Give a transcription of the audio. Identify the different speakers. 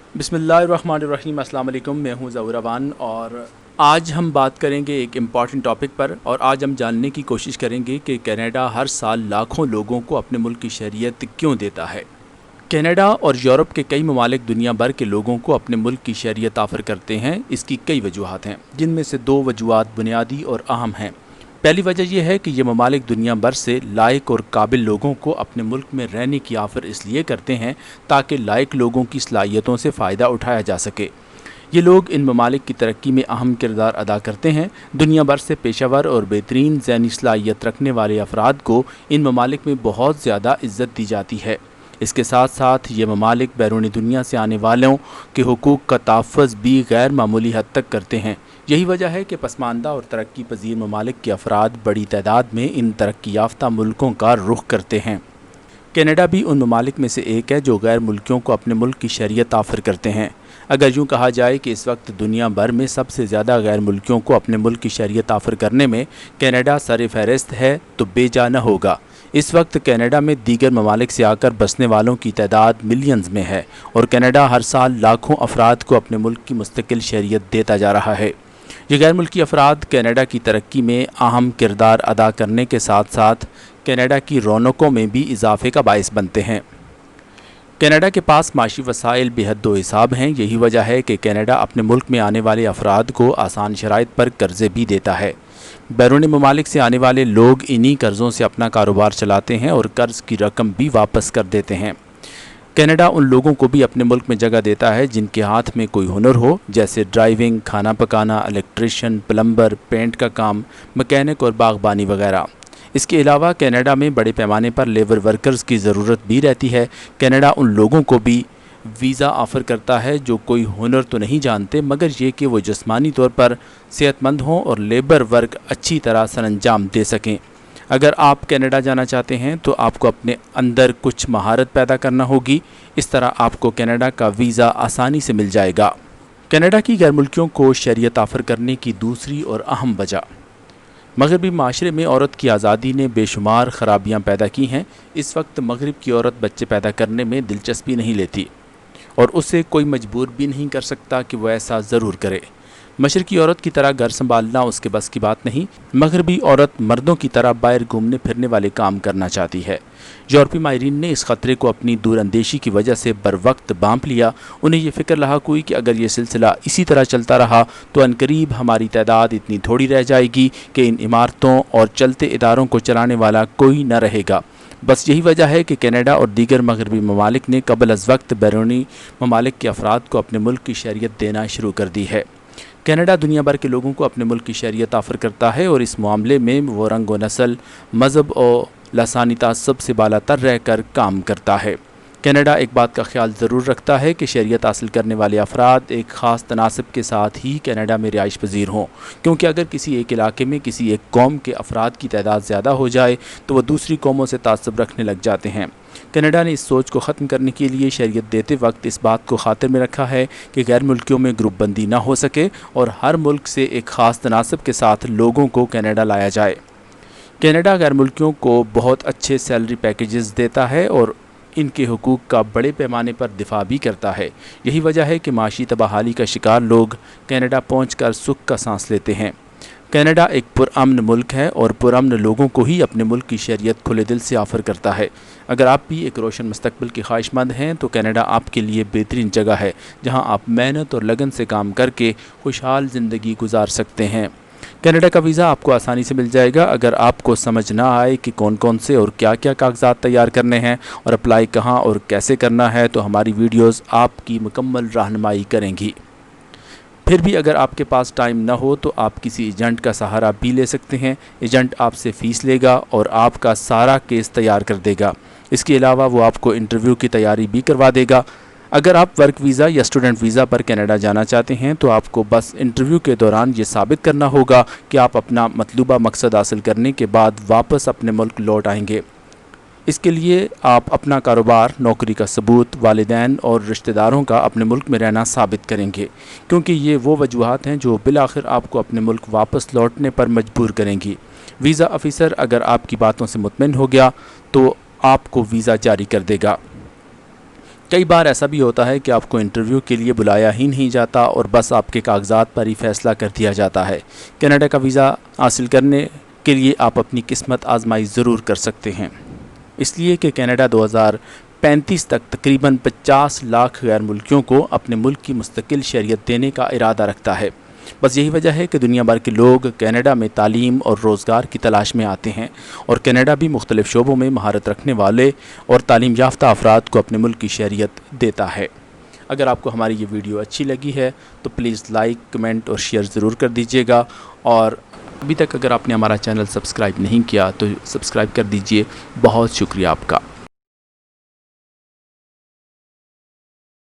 Speaker 1: बिस्मिल्लाहिर्रहमानिर्रहीम। अस्सलाम वालेकुम। मैं हूं ज़हूर अवान और आज हम बात करेंगे एक इम्पॉर्टेंट टॉपिक पर। और आज हम जानने की कोशिश करेंगे कि कनाडा हर साल लाखों लोगों को अपने मुल्क की शरीयत क्यों देता है। कनाडा और यूरोप के कई ममालिक दुनिया भर के लोगों को अपने मुल्क की शरीयत ऑफ़र करते हैं। इसकी कई वजूहात हैं, जिनमें से दो वजूहात बुनियादी और अहम हैं। पहली वजह यह है कि ये ममालिक दुनिया भर से लायक और काबिल लोगों को अपने मुल्क में रहने की ऑफ़र इसलिए करते हैं ताकि लायक लोगों की सलाहियतों से फ़ायदा उठाया जा सके। ये लोग इन ममालिक की तरक्की में अहम किरदार अदा करते हैं। दुनिया भर से पेशावर और बेहतरीन ज़हनी सलाहियत रखने वाले अफराद को इन ममालिक में बहुत ज़्यादा इज़्ज़त दी जाती है। इसके साथ साथ ये ममालिक बैरूनी दुनिया से आने वालों के हुकूक़ का तहफ़्फ़ुज़ भी गैर मामूली हद तक करते हैं। यही वजह है कि पसमानदा और तरक्की पजीर ममालिक के अफराद बड़ी तादाद में इन तरक्की याफ्ता मुल्कों का रुख करते हैं। कनाडा भी उन ममालिक में से एक है जो गैर मुल्कियों को अपने मुल्क की शरीयत ऑफ़र करते हैं। अगर यूँ कहा जाए कि इस वक्त दुनिया भर में सबसे ज़्यादा गैर मुल्कियों को अपने मुल्क की शरीयत ऑफ़र करने में कनाडा सर फ़हरिस्त है तो बेजा न होगा। इस वक्त कनाडा में दीगर ममालिक से आकर बसने वालों की तादाद मिलियंस में है और कनाडा हर साल लाखों अफराद को अपने मुल्क की मुस्तकिल शरीयत देता जा रहा है। ये गैर मुल्की अफराद कनाडा की तरक्की में अहम किरदार अदा करने के साथ साथ कनाडा की रौनकों में भी इजाफे का बायस बनते हैं। कनाडा के पास माशी वसाइल बेहद हिसाब हैं। यही वजह है कि कनाडा अपने मुल्क में आने वाले अफराद को आसान शराइत पर कर्ज़े भी देता है। बैरूनी ममालिक से आने वाले लोग इन्हीं कर्ज़ों से अपना कारोबार चलाते हैं और कर्ज़ की रकम भी वापस कर देते हैं। कनाडा उन लोगों को भी अपने मुल्क में जगह देता है जिनके हाथ में कोई हुनर हो, जैसे ड्राइविंग, खाना पकाना, इलेक्ट्रिशियन, प्लम्बर, पेंट का काम, मैकेनिक और बागबानी वगैरह। इसके अलावा कनाडा में बड़े पैमाने पर लेबर वर्कर्स की ज़रूरत भी रहती है। कनाडा उन लोगों को भी वीज़ा ऑफ़र करता है जो कोई हुनर तो नहीं जानते, मगर ये कि वो जिस्मानी तौर पर सेहतमंद हों और लेबर वर्क अच्छी तरह सरअंजाम दे सकें। अगर आप कनाडा जाना चाहते हैं तो आपको अपने अंदर कुछ महारत पैदा करना होगी। इस तरह आपको कनाडा का वीज़ा आसानी से मिल जाएगा। कनाडा की गैर मुल्कियों को शरीयत ऑफ़र करने की दूसरी और अहम वजह, मगरबी माशरे में औरत की आज़ादी ने बेशुमार ख़राबियाँ पैदा की हैं। इस वक्त मगरब की औरत बच्चे पैदा करने में दिलचस्पी नहीं लेती और उसे कोई मजबूर भी नहीं कर सकता कि वह ऐसा ज़रूर करे। मशरकी औरत की तरह घर संभालना उसके बस की बात नहीं। मगरबी औरत मर्दों की तरह बाहर घूमने फिरने वाले काम करना चाहती है। यूरोपी माहिरीन ने इस ख़तरे को अपनी दूरअंदेशी की वजह से बर वक्त भांप लिया। उन्हें ये फ़िक्र लाहक हुई कि अगर ये सिलसिला इसी तरह चलता रहा तो अनकरीब हमारी तादाद इतनी थोड़ी रह जाएगी कि इन इमारतों और चलते इदारों को चलाने वाला कोई न रहेगा। बस यही वजह है कि कनाडा और दीगर मगरबी ममालिक ने कबल अज़ वक्त बैरूनी ममालिक के अफराद को अपने मुल्क की शरीयत देना शुरू कर दी है। कनाडा दुनिया भर के लोगों को अपने मुल्क की शरीयत ऑफ़र करता है और इस मामले में वो रंग व नस्ल, मज़हब और लसानी तासब से बालातर रह कर काम करता है। कनाडा एक बात का ख्याल ज़रूर रखता है कि शरीयत हासिल करने वाले अफराद एक ख़ास तनासब के साथ ही कनाडा में रिहाइश पजीर हों, क्योंकि अगर किसी एक इलाके में किसी एक कौम के अफराद की तादाद ज़्यादा हो जाए तो वह दूसरी कौमों से तासब रखने लग जाते हैं। कनाडा ने इस सोच को ख़त्म करने के लिए शरीयत देते वक्त इस बात को खातिर में रखा है कि गैर मुल्कियों में ग्रुप बंदी ना हो सके और हर मुल्क से एक ख़ास तनासब के साथ लोगों को कनाडा लाया जाए। कनाडा गैर मुल्कियों को बहुत अच्छे सैलरी पैकेजेस देता है और इनके हुकूक का बड़े पैमाने पर दिफा भी करता है। यही वजह है कि माशी तबाहाली का शिकार लोग कनाडा पहुंचकर सुख का सांस लेते हैं। कनाडा एक पुरअमन मुल्क है और पुरअमन लोगों को ही अपने मुल्क की शरीयत खुले दिल से ऑफ़र करता है। अगर आप भी एक रोशन मुस्तकबिल के ख्वाहिशमंद हैं तो कनाडा आपके लिए बेहतरीन जगह है जहां आप मेहनत और लगन से काम करके खुशहाल ज़िंदगी गुजार सकते हैं। कनाडा का वीज़ा आपको आसानी से मिल जाएगा। अगर आपको समझ ना आए कि कौन कौन से और क्या क्या कागजात तैयार करने हैं और अप्लाई कहाँ और कैसे करना है तो हमारी वीडियोस आपकी मुकम्मल रहनुमाई करेंगी। फिर भी अगर आपके पास टाइम ना हो तो आप किसी एजेंट का सहारा भी ले सकते हैं। एजेंट आपसे फ़ीस लेगा और आपका सारा केस तैयार कर देगा। इसके अलावा वो आपको इंटरव्यू की तैयारी भी करवा देगा। अगर आप वर्क वीज़ा या स्टूडेंट वीज़ा पर कनाडा जाना चाहते हैं तो आपको बस इंटरव्यू के दौरान ये साबित करना होगा कि आप अपना मतलूबा मकसद हासिल करने के बाद वापस अपने मुल्क लौट आएंगे। इसके लिए आप अपना कारोबार, नौकरी का सबूत, वालिदैन और रिश्तेदारों का अपने मुल्क में रहना साबित करेंगे, क्योंकि ये वो वजूहात हैं जो बिलाखिर आपको अपने मुल्क वापस लौटने पर मजबूर करेंगी। वीज़ा ऑफ़िसर अगर आपकी बातों से मुतमिन हो गया तो आपको वीज़ा जारी कर देगा। کئی بار ایسا بھی ہوتا ہے کہ آپ کو انٹرویو کے لیے بلایا ہی نہیں جاتا اور بس آپ کے کاغذات پر ہی فیصلہ کر دیا جاتا ہے۔ کینیڈا کا ویزا حاصل کرنے کے لیے آپ اپنی قسمت آزمائی ضرور کر سکتے ہیں، اس لیے کہ کینیڈا 2035 تک تقریباً 50 لاکھ غیر ملکیوں کو اپنے ملک کی مستقل شہریت دینے کا ارادہ رکھتا ہے۔ بس یہی وجہ ہے کہ دنیا بھر کے لوگ کینیڈا میں تعلیم اور روزگار کی تلاش میں آتے ہیں، اور کینیڈا بھی مختلف شعبوں میں مہارت رکھنے والے اور تعلیم یافتہ افراد کو اپنے ملک کی شہریت دیتا ہے۔ اگر آپ کو ہماری یہ ویڈیو اچھی لگی ہے تو پلیز لائک، کمنٹ اور شیئر ضرور کر دیجیے گا، اور ابھی تک اگر آپ نے ہمارا چینل سبسکرائب نہیں کیا تو سبسکرائب کر دیجیے۔ بہت شکریہ آپ کا۔